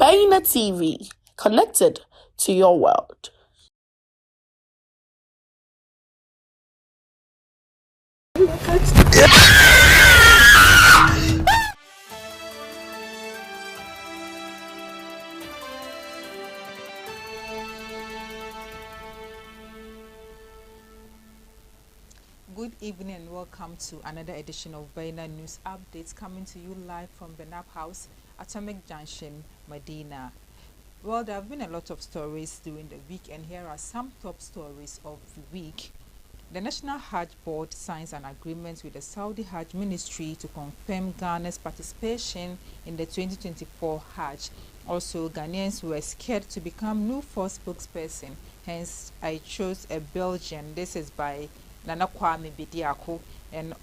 Baina TV, connected to your world. Good evening and welcome to another edition of Baina News Updates, coming to you live from Benab House, Atomic Junction, Medina. Well, there have been a lot of stories during the week, and here are some top stories of the week. The National Hajj Board signs an agreement with the Saudi Hajj Ministry to confirm Ghana's participation in the 2024 Hajj. Also, Ghanaians were scared to become NUFOR spokesperson, hence I chose a Belgian. This is by Nana Kwame Bediako. And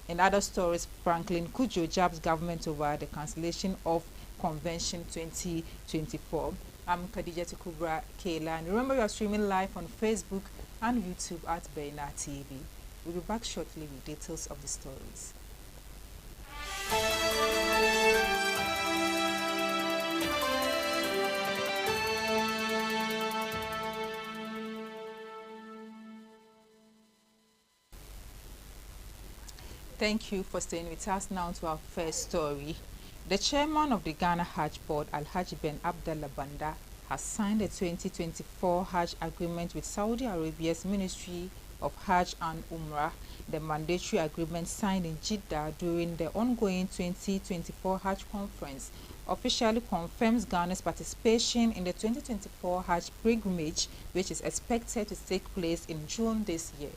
in other stories, Franklin Kujo jabs government over the cancellation of Convention 2024. I'm Khadija Kubra Kayla, and remember you are streaming live on Facebook and YouTube at Baina TV. We'll be back shortly with details of the stories. Thank you for staying with us. Now to our first story. The chairman of the Ghana Hajj Board, Alhaji Ben Abdallah Banda, has signed a 2024 Hajj agreement with Saudi Arabia's Ministry of Hajj and Umrah. The mandatory agreement signed in Jeddah during the ongoing 2024 Hajj conference officially confirms Ghana's participation in the 2024 Hajj pilgrimage, which is expected to take place in June this year.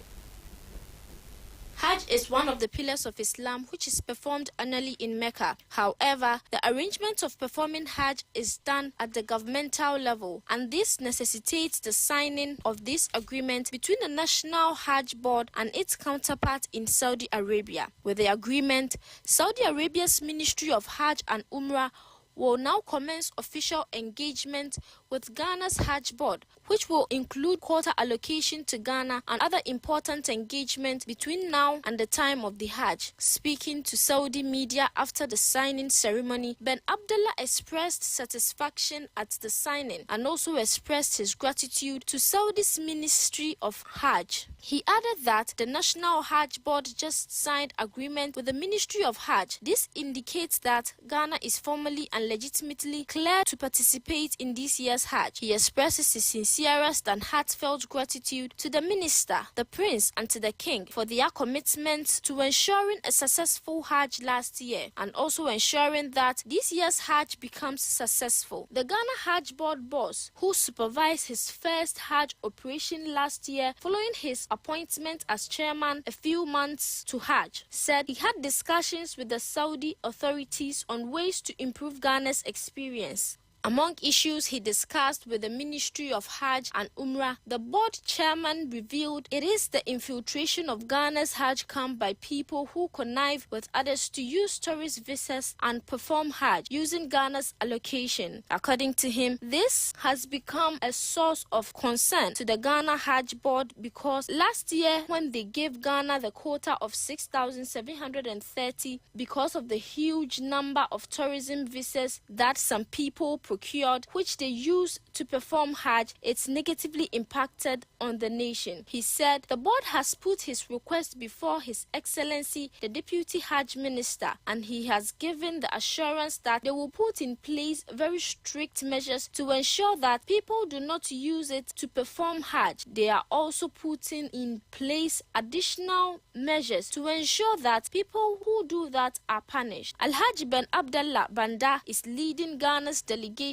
Hajj is one of the pillars of Islam which is performed annually in Mecca. However, the arrangement of performing Hajj is done at the governmental level, and this necessitates the signing of this agreement between the National Hajj Board and its counterpart in Saudi Arabia. With the agreement, Saudi Arabia's Ministry of Hajj and Umrah will now commence official engagement with Ghana's Hajj Board, which will include quota allocation to Ghana and other important engagement between now and the time of the Hajj. Speaking to Saudi media after the signing ceremony, Ben Abdallah expressed satisfaction at the signing and also expressed his gratitude to Saudi's Ministry of Hajj. He added that the National Hajj Board just signed agreement with the Ministry of Hajj. This indicates that Ghana is formally and legitimately cleared to participate in this year's Hajj. He expresses his sincerest and heartfelt gratitude to the minister, the prince, and to the king for their commitment to ensuring a successful Hajj last year and also ensuring that this year's Hajj becomes successful. The Ghana Hajj Board boss, who supervised his first Hajj operation last year following his appointment as chairman a few months to Hajj, said he had discussions with the Saudi authorities on ways to improve Ghana's experience. Among issues he discussed with the Ministry of Hajj and Umrah, the board chairman revealed it is the infiltration of Ghana's Hajj camp by people who connive with others to use tourist visas and perform Hajj using Ghana's allocation. According to him, this has become a source of concern to the Ghana Hajj Board because last year when they gave Ghana the quota of 6,730 because of the huge number of tourism visas that some people procured, which they use to perform Hajj, it's negatively impacted on the nation. He said the board has put his request before His Excellency, the Deputy Hajj Minister, and he has given the assurance that they will put in place very strict measures to ensure that people do not use it to perform Hajj. They are also putting in place additional measures to ensure that people who do that are punished. Alhaji Ben Abdallah Banda is leading Ghana's delegation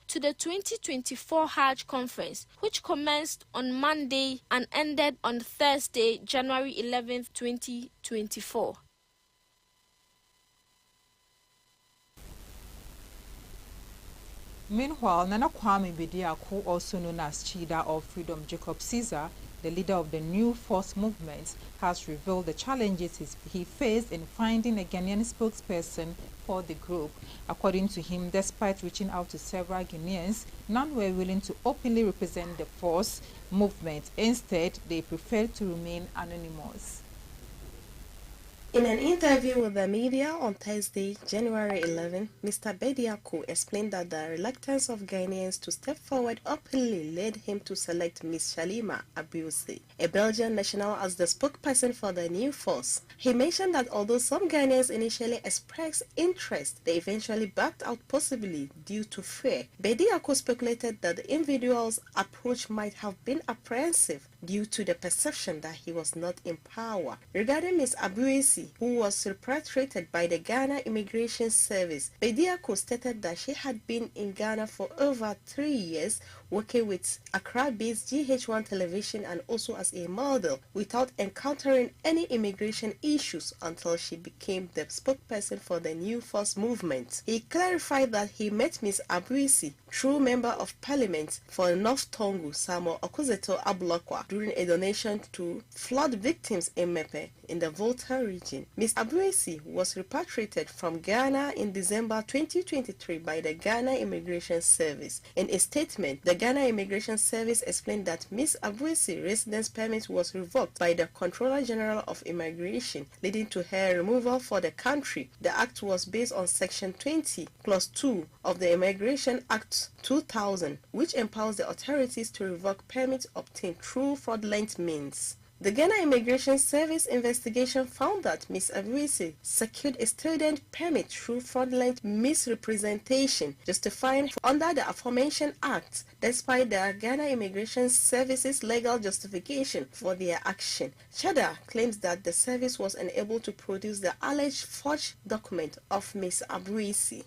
to the 2024 Hajj conference, which commenced on Monday and ended on Thursday, January 11th, 2024. Meanwhile, Nana Kwame Bediako, also known as Chida of Freedom Jacob Caesar, the leader of the New Force movement, has revealed the challenges he faced in finding a Ghanaian spokesperson for the group. According to him, despite reaching out to several Ghanaians, none were willing to openly represent the force movement. Instead, they preferred to remain anonymous. In an interview with the media on Thursday, January 11, Mr. Bediako explained that the reluctance of Ghanaians to step forward openly led him to select Ms. Shalima Abusi, a Belgian national, as the spokesperson for the new force. He mentioned that although some Ghanaians initially expressed interest, they eventually backed out, possibly due to fear. Bediako speculated that the individual's approach might have been apprehensive due to the perception that he was not in power. Regarding Ms. Abuisi, who was repatriated by the Ghana Immigration Service, Bediako stated that she had been in Ghana for over 3 years, working with Accra-based GH1 television and also as a model, without encountering any immigration issues until she became the spokesperson for the New Force movement. He clarified that he met Ms. Abuisi through Member of Parliament for North Tongu, Samuel Okuzeto Abulakwa, during a donation to flood victims in Mepe in the Volta region. Ms. Abuisi was repatriated from Ghana in December 2023 by the Ghana Immigration Service. In a statement, the Ghana Immigration Service explained that Ms. Abuisi's residence permit was revoked by the Controller General of Immigration, leading to her removal for the country. The act was based on Section 20, Clause 2 of the Immigration Act 2000, which empowers the authorities to revoke permits obtained through fraudulent means. The Ghana Immigration Service investigation found that Ms. Abuisi secured a student permit through fraudulent misrepresentation, justifying under the aforementioned act, despite the Ghana Immigration Service's legal justification for their action. Chada claims that the service was unable to produce the alleged forged document of Ms. Abuisi.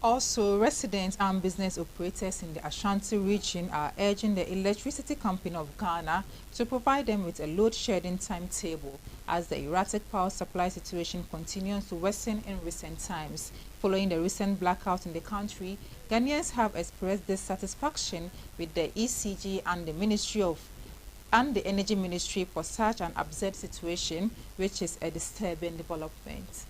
Also, residents and business operators in the Ashanti region are urging the Electricity Company of Ghana to provide them with a load-shedding timetable, as the erratic power supply situation continues to worsen in recent times. Following the recent blackout in the country, Ghanaians have expressed dissatisfaction with the ECG and the Energy Ministry for such an absurd situation, which is a disturbing development.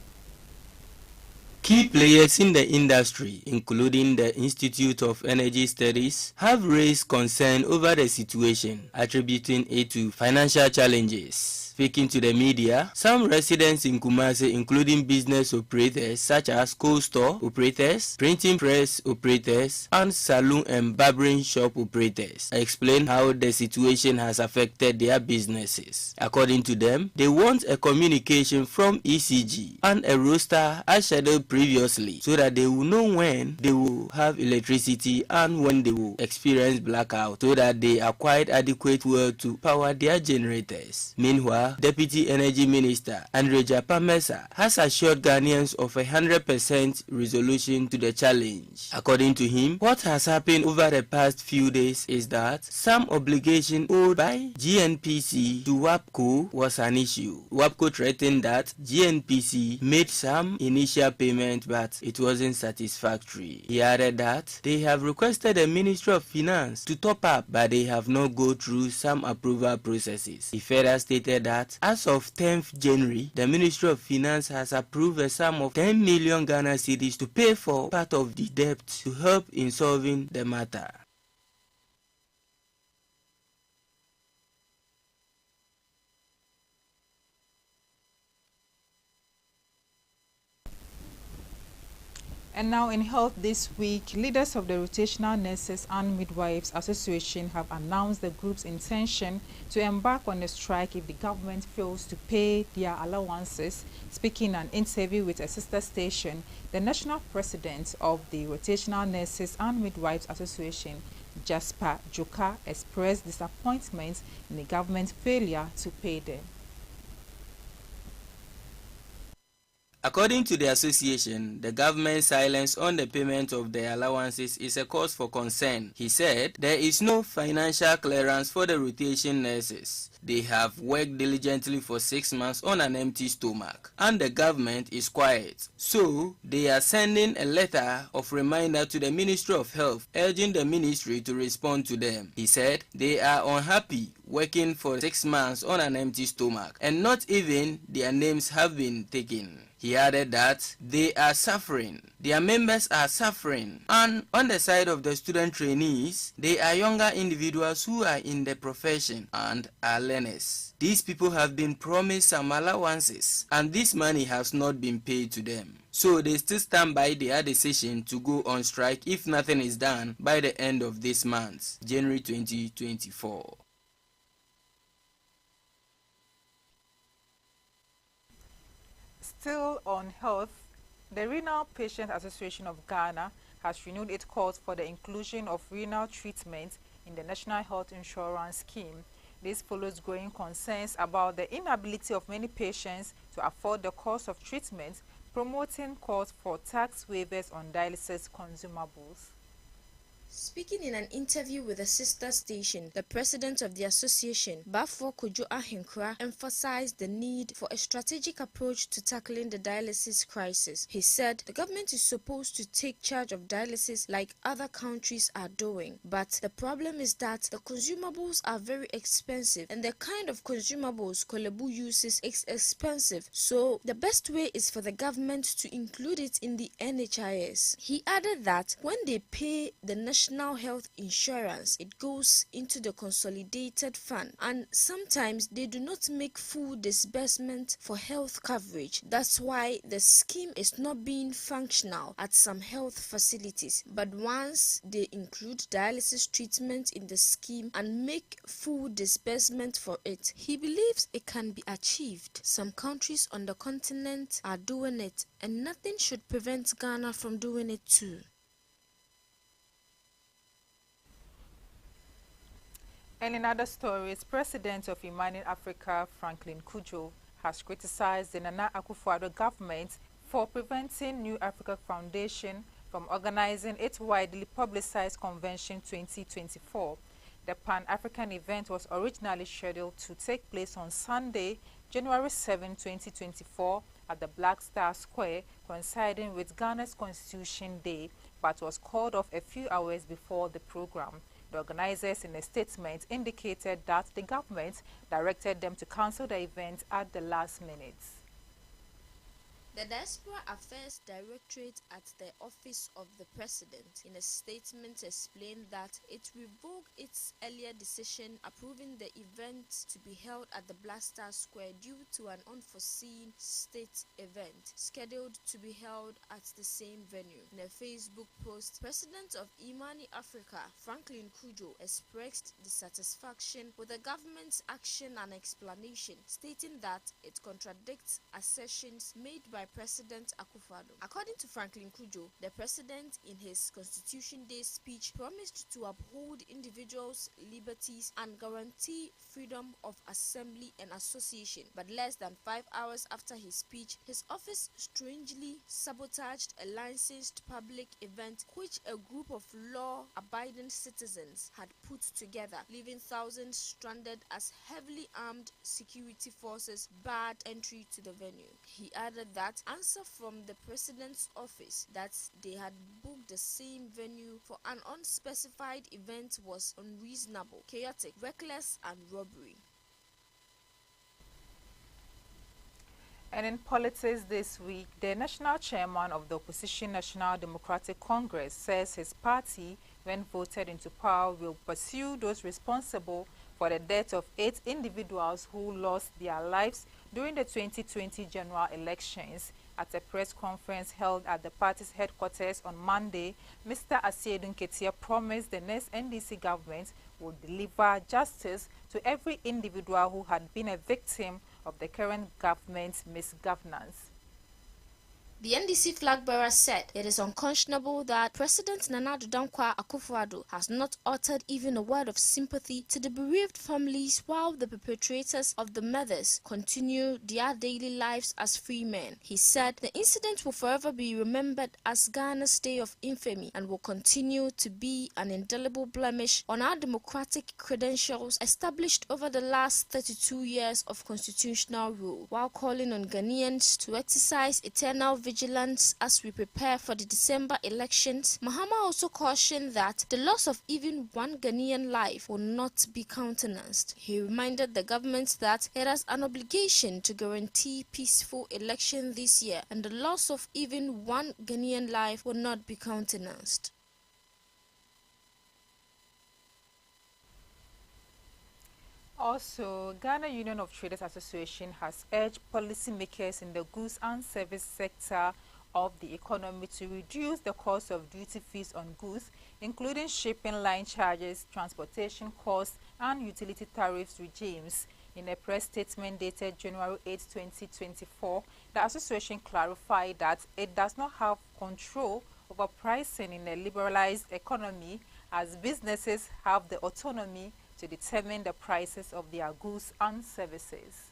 Key players in the industry, including the Institute of Energy Studies, have raised concern over the situation, attributing it to financial challenges. Speaking to the media, some residents in Kumasi, including business operators such as cold store operators, printing press operators, and saloon and barbering shop operators, explain how the situation has affected their businesses. According to them, they want a communication from ECG and a roster as scheduled previously, so that they will know when they will have electricity and when they will experience blackout, so that they acquire adequate fuel to power their generators. Meanwhile, Deputy Energy Minister Andre Japamesa has assured Ghanaians of 100% resolution to the challenge. According to him, what has happened over the past few days is that some obligation owed by GNPC to WAPCO was an issue. WAPCO threatened that GNPC made some initial payment, but it wasn't satisfactory. He added that they have requested the Ministry of Finance to top up, but they have not gone through some approval processes. He further stated that as of 10th January, the Ministry of Finance has approved a sum of 10 million Ghana cedis to pay for part of the debt to help in solving the matter. And now in health this week, leaders of the Rotational Nurses and Midwives Association have announced the group's intention to embark on a strike if the government fails to pay their allowances. Speaking in an interview with a sister station, the national president of the Rotational Nurses and Midwives Association, Jasper Joka, expressed disappointment in the government's failure to pay them. According to the association, the government's silence on the payment of their allowances is a cause for concern. He said there is no financial clearance for the rotation nurses. They have worked diligently for 6 months on an empty stomach, and the government is quiet. So, they are sending a letter of reminder to the Ministry of Health, urging the ministry to respond to them. He said they are unhappy working for 6 months on an empty stomach, and not even their names have been taken. He added that they are suffering, their members are suffering, and on the side of the student trainees, they are younger individuals who are in the profession and are learners. These people have been promised some allowances, and this money has not been paid to them. So they still stand by their decision to go on strike if nothing is done by the end of this month, January 2024. Still on health, the Renal Patient Association of Ghana has renewed its calls for the inclusion of renal treatment in the National Health Insurance Scheme. This follows growing concerns about the inability of many patients to afford the cost of treatment, promoting calls for tax waivers on dialysis consumables. Speaking in an interview with a sister station, the president of the association, Bafo Kojo Ahenkra, emphasized the need for a strategic approach to tackling the dialysis crisis. He said the government is supposed to take charge of dialysis like other countries are doing, but the problem is that the consumables are very expensive, and the kind of consumables Kolebu uses is expensive, so the best way is for the government to include it in the NHIS. He added that when they pay the National Health Insurance, it goes into the consolidated fund, and sometimes they do not make full disbursement for health coverage. That's why the scheme is not being functional at some health facilities. But once they include dialysis treatment in the scheme and make full disbursement for it, he believes it can be achieved. Some countries on the continent are doing it, and nothing should prevent Ghana from doing it too. And in other stories, President of Imani Africa, Franklin Cudjoe, has criticized the Nana Akufo-Addo government for preventing New Africa Foundation from organizing its widely publicized Convention 2024. The Pan-African event was originally scheduled to take place on Sunday, January 7, 2024, at the Black Star Square, coinciding with Ghana's Constitution Day, but was called off a few hours before the program. The organizers in a statement indicated that the government directed them to cancel the event at the last minute. The Diaspora Affairs Directorate at the Office of the President in a statement explained that it revoked its earlier decision approving the event to be held at the Black Star Square due to an unforeseen state event scheduled to be held at the same venue. In a Facebook post, President of Imani Africa, Franklin Cudjoe, expressed dissatisfaction with the government's action and explanation, stating that it contradicts assertions made by President Akufo-Addo. According to Franklin Cudjoe, the president in his Constitution Day speech promised to uphold individuals' liberties and guarantee freedom of assembly and association, but less than 5 hours after his speech, his office strangely sabotaged a licensed public event which a group of law-abiding citizens had put together, leaving thousands stranded as heavily armed security forces barred entry to the venue. He added that answer from the president's office that they had booked the same venue for an unspecified event was unreasonable, chaotic, reckless, and robbery. And in politics this week, the national chairman of the opposition National Democratic Congress says his party, when voted into power, will pursue those responsible for the death of 8 individuals who lost their lives during the 2020 general elections. At a press conference held at the party's headquarters on Monday, Mr. Asiedu Nketia promised the next NDC government will deliver justice to every individual who had been a victim of the current government's misgovernance. The NDC flag bearer said it is unconscionable that President Nana Addo Dankwa Akufo-Addo has not uttered even a word of sympathy to the bereaved families while the perpetrators of the murders continue their daily lives as free men. He said the incident will forever be remembered as Ghana's day of infamy and will continue to be an indelible blemish on our democratic credentials established over the last 32 years of constitutional rule, while calling on Ghanaians to exercise eternal vigilance vigilance as we prepare for the December elections. Mahama also cautioned that the loss of even one Ghanaian life will not be countenanced. He reminded the government that it has an obligation to guarantee peaceful election this year, and the loss of even one Ghanaian life will not be countenanced. Also, Ghana Union of Traders Association has urged policymakers in the goods and service sector of the economy to reduce the cost of duty fees on goods, including shipping line charges, transportation costs, and utility tariffs regimes. In a press statement dated January 8, 2024, the association clarified that it does not have control over pricing in a liberalized economy, as businesses have the autonomy to determine the prices of their goods and services.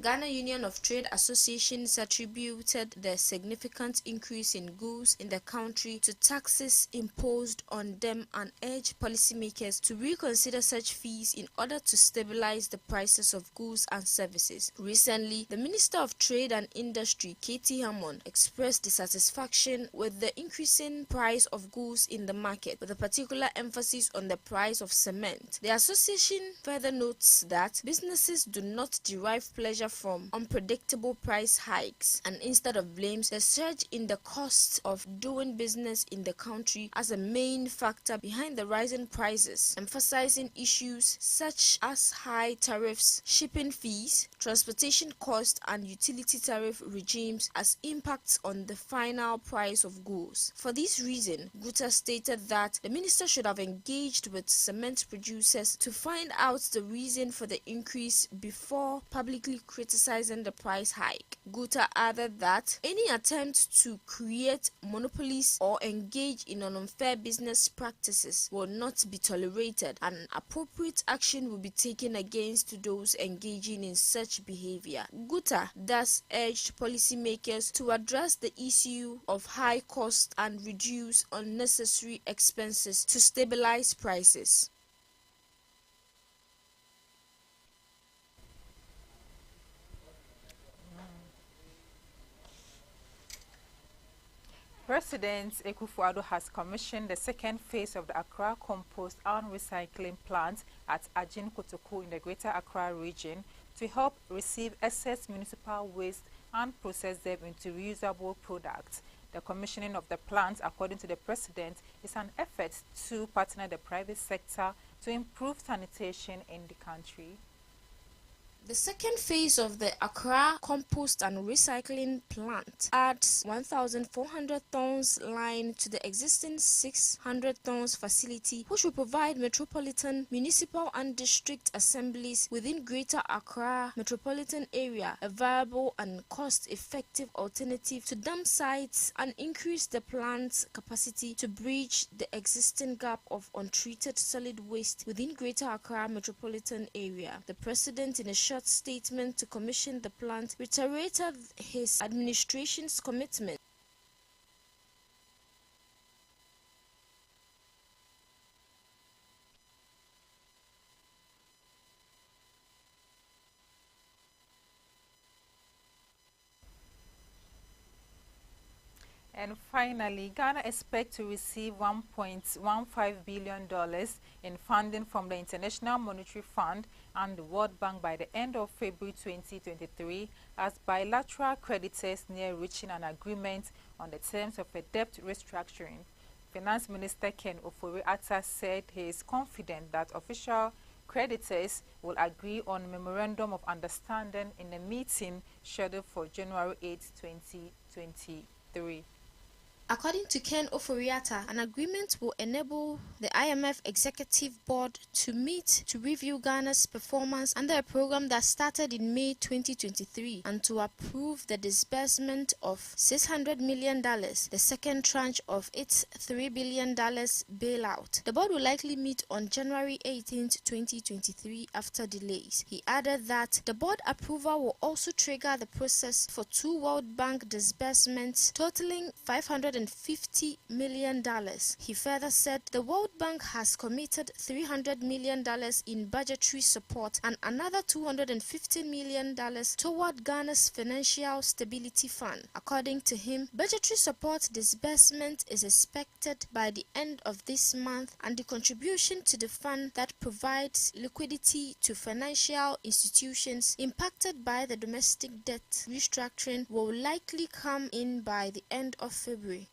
Ghana Union of Trade Associations attributed the significant increase in goods in the country to taxes imposed on them and urged policymakers to reconsider such fees in order to stabilize the prices of goods and services. Recently, the Minister of Trade and Industry, Katie Hammond, expressed dissatisfaction with the increasing price of goods in the market, with a particular emphasis on the price of cement. The association further notes that businesses do not derive pleasure from unpredictable price hikes, and instead of blames the surge in the cost of doing business in the country as a main factor behind the rising prices, emphasizing issues such as high tariffs, shipping fees, transportation costs, and utility tariff regimes as impacts on the final price of goods. For this reason, Guta stated that the minister should have engaged with cement producers to find out the reason for the increase before publicly criticizing the price hike. Guta added that any attempt to create monopolies or engage in unfair business practices will not be tolerated, and appropriate action will be taken against those engaging in such behavior. Guta thus urged policymakers to address the issue of high cost and reduce unnecessary expenses to stabilize prices. President Akufo-Addo has commissioned the second phase of the Accra Compost and Recycling Plant at Ajin Kotoku in the Greater Accra region to help receive excess municipal waste and process them into reusable products. The commissioning of the plant, according to the President, is an effort to partner the private sector to improve sanitation in the country. The second phase of the Accra Compost and Recycling Plant adds 1,400 tons line to the existing 600 tons facility, which will provide metropolitan, municipal and district assemblies within Greater Accra metropolitan area a viable and cost-effective alternative to dump sites, and increase the plant's capacity to bridge the existing gap of untreated solid waste within Greater Accra metropolitan area. The President, in a short statement to commission the plant, reiterated his administration's commitment And finally, Ghana expects to receive $1.15 billion in funding from the International Monetary Fund and the World Bank by the end of February 2023, as bilateral creditors near reaching an agreement on the terms of a debt restructuring. Finance Minister Ken Ofori-Atta said he is confident that official creditors will agree on a memorandum of understanding in a meeting scheduled for January 8, 2023. According to Ken Ofori-Atta, an agreement will enable the IMF Executive Board to meet to review Ghana's performance under a program that started in May 2023 and to approve the disbursement of $600 million, the second tranche of its $3 billion bailout. The board will likely meet on January 18, 2023 after delays. He added that the board approval will also trigger the process for two World Bank disbursements totaling $550 $250 million. He further said the World Bank has committed $300 million in budgetary support and another $250 million toward Ghana's Financial Stability Fund. According to him, budgetary support disbursement is expected by the end of this month, and the contribution to the fund that provides liquidity to financial institutions impacted by the domestic debt restructuring will likely come in by the end of February.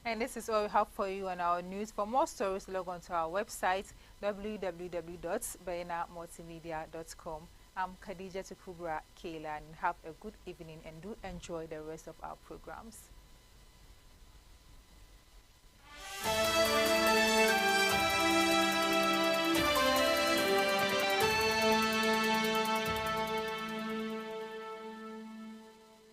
And this is all we have for you on our news. For more stories, log on to our website www.bayanamultimedia.com. I'm Khadija Tukubra Kayla, and have a good evening and do enjoy the rest of our programs.